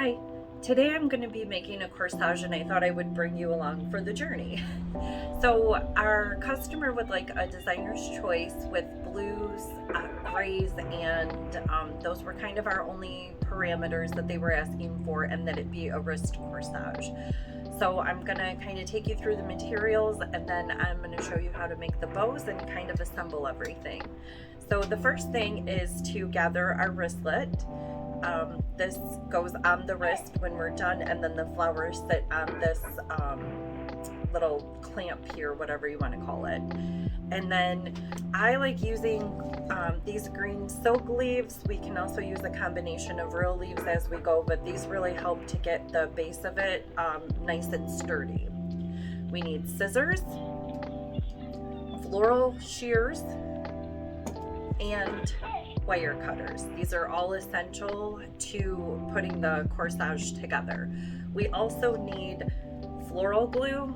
Hi, today I'm going to be making a corsage and I thought I would bring you along for the journey. So our customer would like a designer's choice with blues, grays, and those were kind of our only parameters that they were asking for, and that it be a wrist corsage. So I'm going to kind of take you through the materials, and then I'm going to show you how to make the bows and kind of assemble everything. So the first thing is to gather our wristlet. This goes on the wrist when we're done, and then the flowers sit on this little clamp here, whatever you want to call it. And then I like using these green silk leaves. We can also use a combination of real leaves as we go, but these really help to get the base of it nice and sturdy. We need scissors, floral shears, and wire cutters. These are all essential to putting the corsage together. We also need floral glue,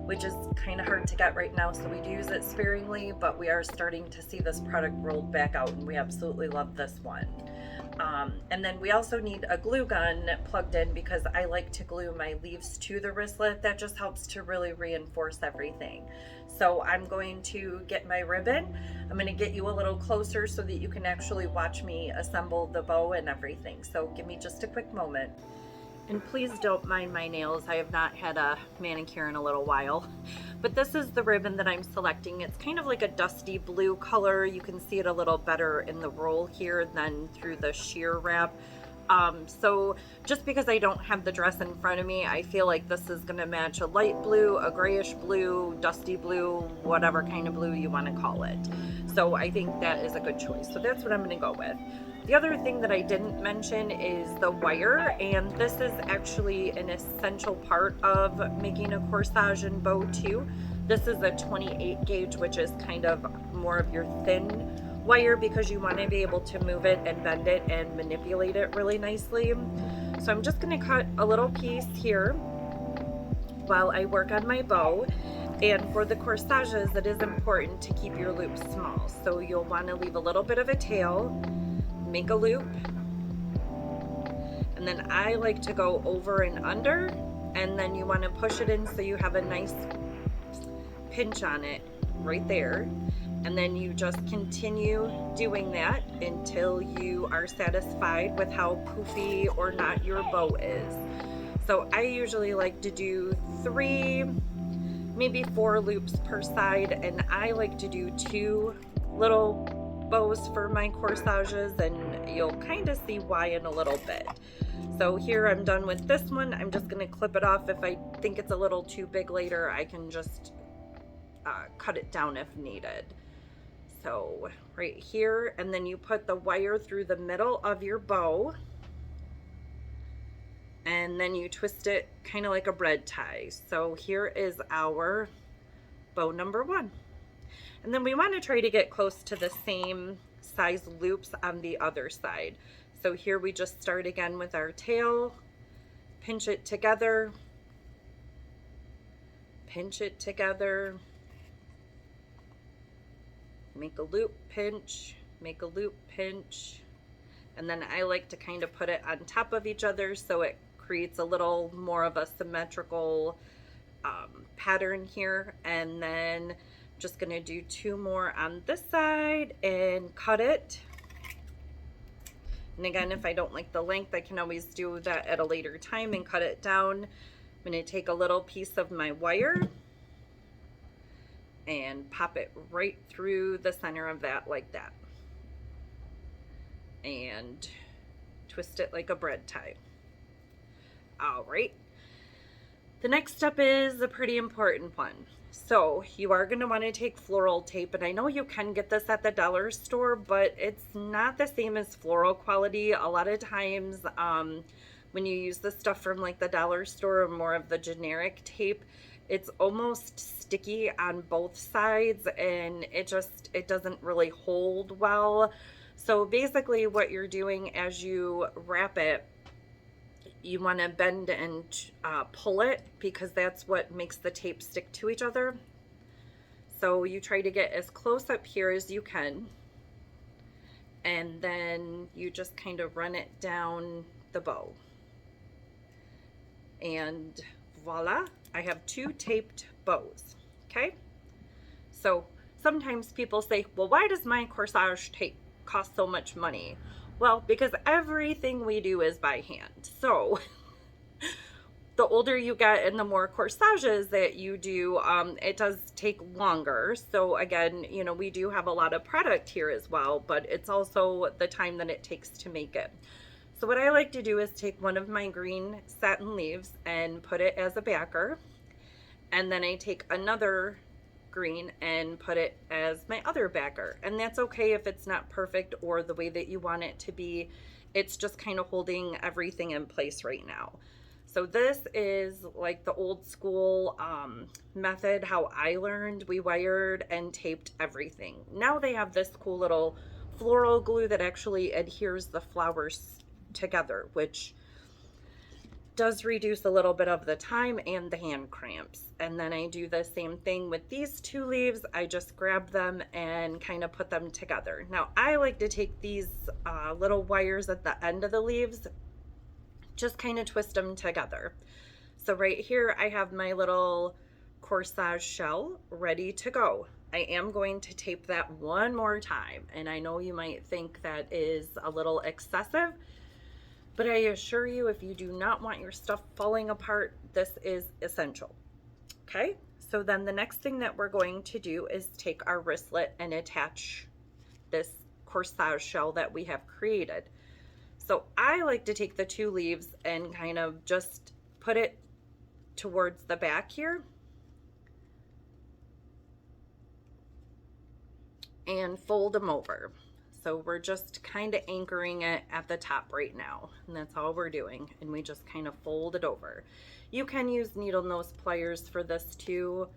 which is kind of hard to get right now, so we do use it sparingly, but we are starting to see this product rolled back out and we absolutely love this one. And then we also need a glue gun plugged in because I like to glue my leaves to the wristlet. That just helps to really reinforce everything. So I'm going to get my ribbon. I'm going to get you a little closer so that you can actually watch me assemble the bow and everything. So give me just a quick moment. And please don't mind my nails. I have not had a manicure in a little while. But this is the ribbon that I'm selecting. It's kind of like a dusty blue color. You can see it a little better in the roll here than through the sheer wrap. So just because I don't have the dress in front of me, I feel like this is going to match a light blue, a grayish blue, dusty blue, whatever kind of blue you want to call it. So I think that is a good choice. So that's what I'm going to go with. The other thing that I didn't mention is the wire, and this is actually an essential part of making a corsage and bow too. This is a 28 gauge, which is kind of more of your thin wire because you want to be able to move it and bend it and manipulate it really nicely. So I'm just going to cut a little piece here while I work on my bow. And for the corsages, it is important to keep your loops small. So you'll want to leave a little bit of a tail, make a loop, and then I like to go over and under, and then you want to push it in so you have a nice pinch on it right there. And then you just continue doing that until you are satisfied with how poofy or not your bow is. So I usually like to do 3, maybe 4 loops per side, and I like to do 2 little bows for my corsages, and you'll kind of see why in a little bit. So here I'm done with this one. I'm just going to clip it off. If I think it's a little too big later, I can just cut it down if needed. So right here, and then you put the wire through the middle of your bow, and then you twist it kind of like a bread tie. So here is our bow number 1. And then we want to try to get close to the same size loops on the other side. So here we just start again with our tail, pinch it together, pinch it together, make a loop, pinch, make a loop, pinch, and then I like to kind of put it on top of each other so it creates a little more of a symmetrical pattern here. And then just going to do 2 more on this side and cut it. And again, if I don't like the length, I can always do that at a later time and cut it down. I'm going to take a little piece of my wire and pop it right through the center of that like that, and twist it like a bread tie. All right, the next step is a pretty important one. So you are going to want to take floral tape, and I know you can get this at the dollar store, but it's not the same as floral quality. A lot of times when you use the stuff from like the dollar store or more of the generic tape, it's almost sticky on both sides, and it doesn't really hold well. So basically what you're doing as you wrap it, you want to bend and pull it, because that's what makes the tape stick to each other. So you try to get as close up here as you can, and then you just kind of run it down the bow. And voila, I have 2 taped bows. Okay, so sometimes people say, well, why does my corsage tape cost so much money? Well, because everything we do is by hand. So the older you get and the more corsages that you do, it does take longer. So again, you know, we do have a lot of product here as well, but it's also the time that it takes to make it. So what I like to do is take one of my green satin leaves and put it as a backer. And then I take another green and put it as my other backer. And that's okay if it's not perfect or the way that you want it to be. It's just kind of holding everything in place right now. So this is like the old school method, how I learned. We wired and taped everything. Now they have this cool little floral glue that actually adheres the flowers together, which does reduce a little bit of the time and the hand cramps. And then I do the same thing with these 2 leaves. I just grab them and kind of put them together. Now I like to take these little wires at the end of the leaves, just kind of twist them together. So right here I have my little corsage shell ready to go. I am going to tape that one more time, and I know you might think that is a little excessive, but I assure you, if you do not want your stuff falling apart, this is essential. Okay, so then the next thing that we're going to do is take our wristlet and attach this corsage shell that we have created. So I like to take the 2 leaves and kind of just put it towards the back here and fold them over. So we're just kind of anchoring it at the top right now, and that's all we're doing. And we just kind of fold it over. You can use needle nose pliers for this too,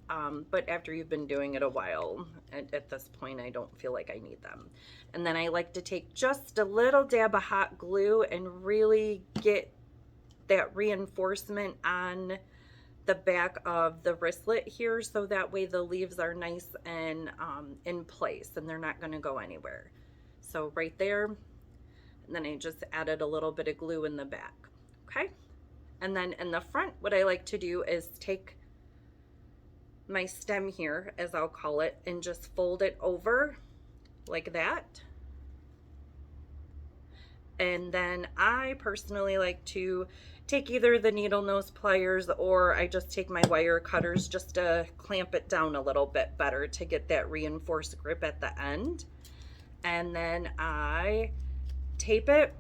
but after you've been doing it a while, at this point, I don't feel like I need them. And then I like to take just a little dab of hot glue and really get that reinforcement on the back of the wristlet here, so that way the leaves are nice and in place and they're not going to go anywhere. So right there, and then I just added a little bit of glue in the back. Okay, and then in the front, what I like to do is take my stem here, as I'll call it, and just fold it over like that. And then I personally like to take either the needle nose pliers, or I just take my wire cutters just to clamp it down a little bit better to get that reinforced grip at the end. And then I tape it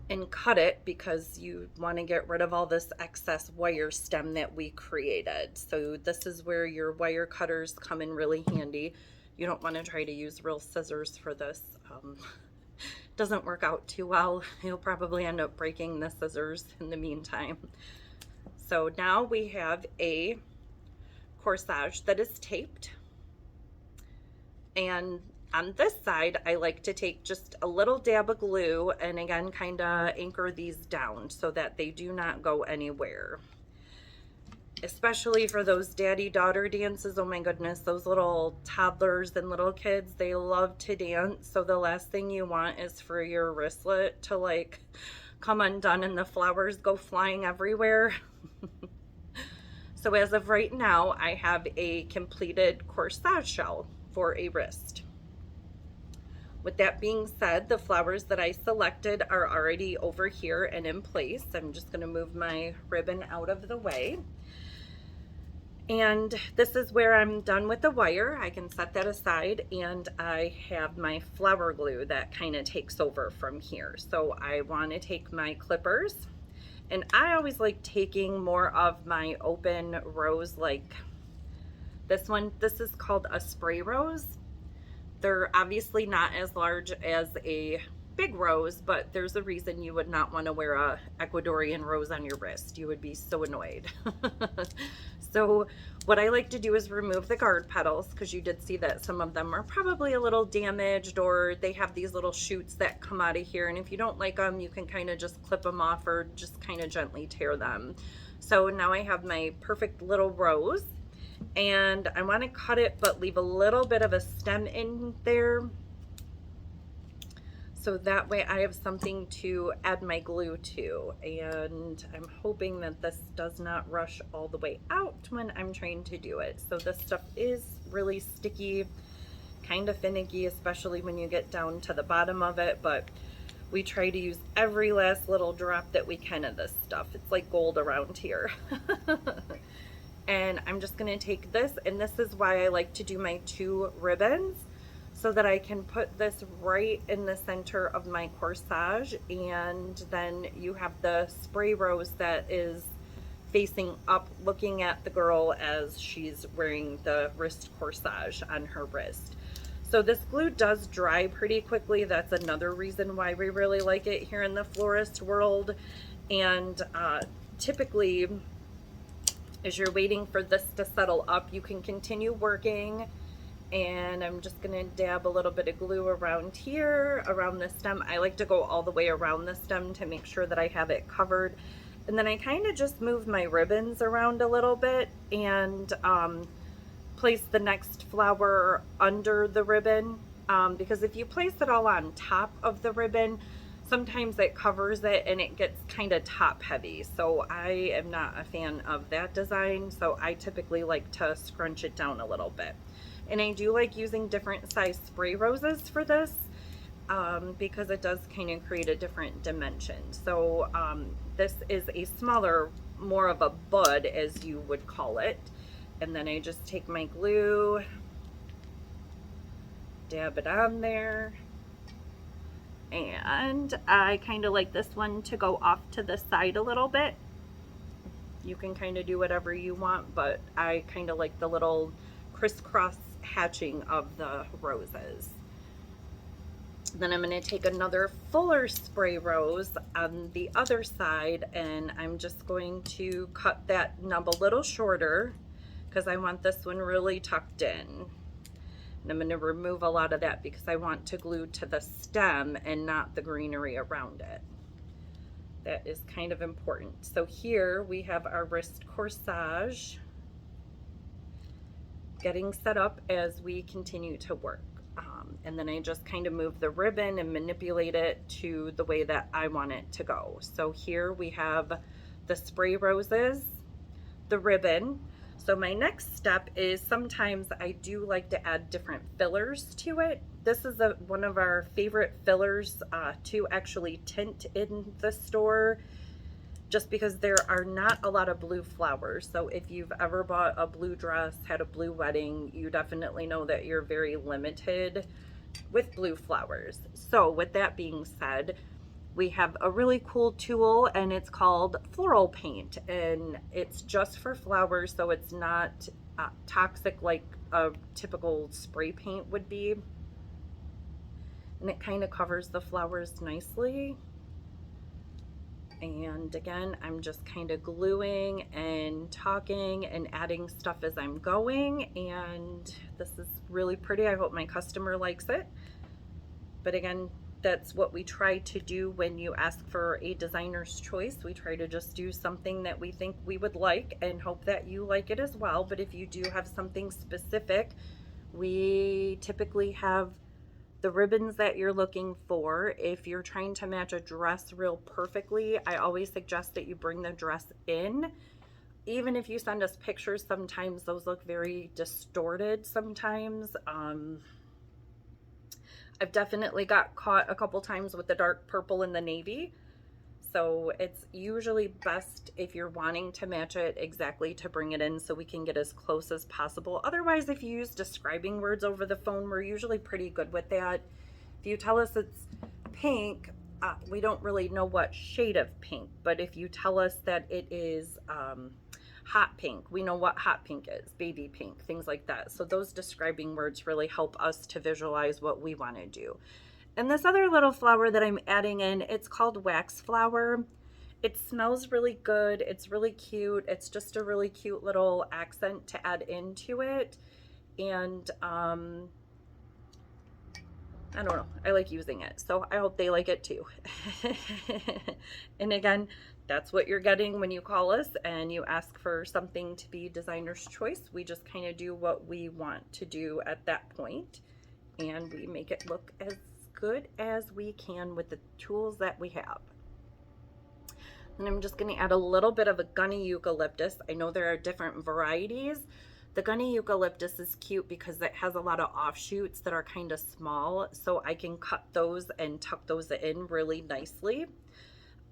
and cut it, because you want to get rid of all this excess wire stem that we created. So this is where your wire cutters come in really handy. You don't want to try to use real scissors for this. Doesn't work out too well. You'll probably end up breaking the scissors in the meantime. So now we have a corsage that is taped, and on this side I like to take just a little dab of glue and again kind of anchor these down so that they do not go anywhere. Especially for those daddy-daughter dances, oh my goodness, those little toddlers and little kids, they love to dance. So the last thing you want is for your wristlet to like come undone and the flowers go flying everywhere. So as of right now, I have a completed corsage shell for a wrist. With that being said, the flowers that I selected are already over here and in place. I'm just going to move my ribbon out of the way. And this is where I'm done with the wire. I can set that aside, and I have my flower glue that kind of takes over from here. So I want to take my clippers, and I always like taking more of my open rose, like this one. This is called a spray rose. They're obviously not as large as a big rose, but there's a reason you would not want to wear a Ecuadorian rose on your wrist. You would be so annoyed. So what I like to do is remove the guard petals, because you did see that some of them are probably a little damaged, or they have these little shoots that come out of here. And if you don't like them, you can kind of just clip them off or just kind of gently tear them. So now I have my perfect little rose, and I want to cut it but leave a little bit of a stem in there. so that way I have something to add my glue to. And I'm hoping that this does not rush all the way out when I'm trying to do it. So this stuff is really sticky, kind of finicky, especially when you get down to the bottom of it, but we try to use every last little drop that we can of this stuff. It's like gold around here. And I'm just gonna take this, and this is why I like to do my 2 ribbons, so that I can put this right in the center of my corsage, and then you have the spray rose that is facing up, looking at the girl as she's wearing the wrist corsage on her wrist. So this glue does dry pretty quickly. That's another reason why we really like it here in the florist world. And typically, as you're waiting for this to settle up, you can continue working. And I'm just gonna dab a little bit of glue around here, around the stem. I like to go all the way around the stem to make sure that I have it covered. And then I kind of just move my ribbons around a little bit and place the next flower under the ribbon, because if you place it all on top of the ribbon, sometimes it covers it and it gets kind of top heavy. So I am not a fan of that design. So I typically like to scrunch it down a little bit. And I do like using different size spray roses for this, because it does kind of create a different dimension. So this is a smaller, more of a bud, as you would call it. And then I just take my glue, dab it on there. And I kind of like this one to go off to the side a little bit. You can kind of do whatever you want, but I kind of like the little crisscross hatching of the roses. Then I'm going to take another fuller spray rose on the other side, and I'm just going to cut that nub a little shorter because I want this one really tucked in. And I'm going to remove a lot of that because I want to glue to the stem and not the greenery around it. That is kind of important. So here we have our wrist corsage getting set up as we continue to work. And then I just kind of move the ribbon and manipulate it to the way that I want it to go. So here we have the spray roses, the ribbon. So my next step is, sometimes I do like to add different fillers to it. This is one of our favorite fillers to actually tint in the store, just because there are not a lot of blue flowers. So if you've ever bought a blue dress, had a blue wedding, you definitely know that you're very limited with blue flowers. So with that being said, we have a really cool tool, and it's called floral paint, and it's just for flowers, so it's not toxic like a typical spray paint would be. And it kind of covers the flowers nicely. And again, I'm just kind of gluing and talking and adding stuff as I'm going, and this is really pretty. I hope my customer likes it. But again, that's what we try to do when you ask for a designer's choice. We try to just do something that we think we would like and hope that you like it as well. But if you do have something specific, we typically have the ribbons that you're looking for. If you're trying to match a dress real perfectly, I always suggest that you bring the dress in. Even if you send us pictures, sometimes those look very distorted sometimes. I've definitely got caught a couple times with the dark purple and the navy. So it's usually best, if you're wanting to match it exactly, to bring it in so we can get as close as possible. Otherwise, if you use describing words over the phone, we're usually pretty good with that. If you tell us it's pink, we don't really know what shade of pink, but if you tell us that it is hot pink, we know what hot pink is, baby pink, things like that. So those describing words really help us to visualize what we want to do. And this other little flower that I'm adding in, it's called wax flower. It smells really good. It's really cute. It's just a really cute little accent to add into it. And I don't know, I like using it. So I hope they like it too. And again, that's what you're getting when you call us and you ask for something to be designer's choice. We just kind of do what we want to do at that point, and we make it look as good as we can with the tools that we have. And I'm just going to add a little bit of a gunny eucalyptus. I know there are different varieties. The gunny eucalyptus is cute because it has a lot of offshoots that are kind of small, so I can cut those and tuck those in really nicely.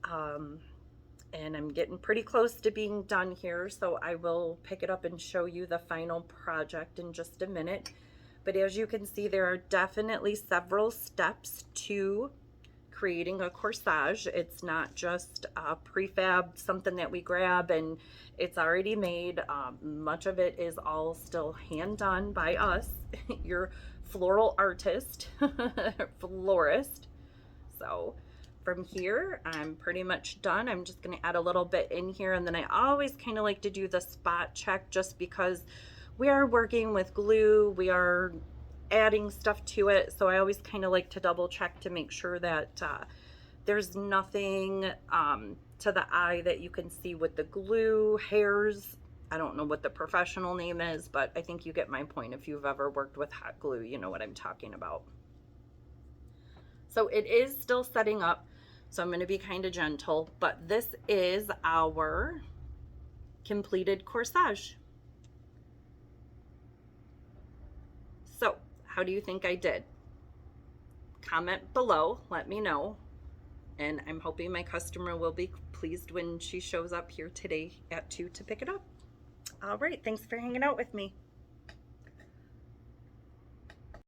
And I'm getting pretty close to being done here, so I will pick it up and show you the final project in just a minute. But as you can see, there are definitely several steps to creating a corsage. It's not just a prefab, something that we grab and it's already made. Much of it is all still hand done by us, your floral artist, florist. So from here, I'm pretty much done. I'm just going to add a little bit in here, and then I always kind of like to do the spot check just because we are working with glue. We are adding stuff to it, so I always kind of like to double check to make sure that there's nothing to the eye that you can see with the glue, hairs. I don't know what the professional name is, but I think you get my point. If you've ever worked with hot glue, you know what I'm talking about. So it is still setting up, so I'm going to be kind of gentle, but this is our completed corsage. So how do you think I did? Comment below, let me know. And I'm hoping my customer will be pleased when she shows up here today at 2 to pick it up. All right, thanks for hanging out with me.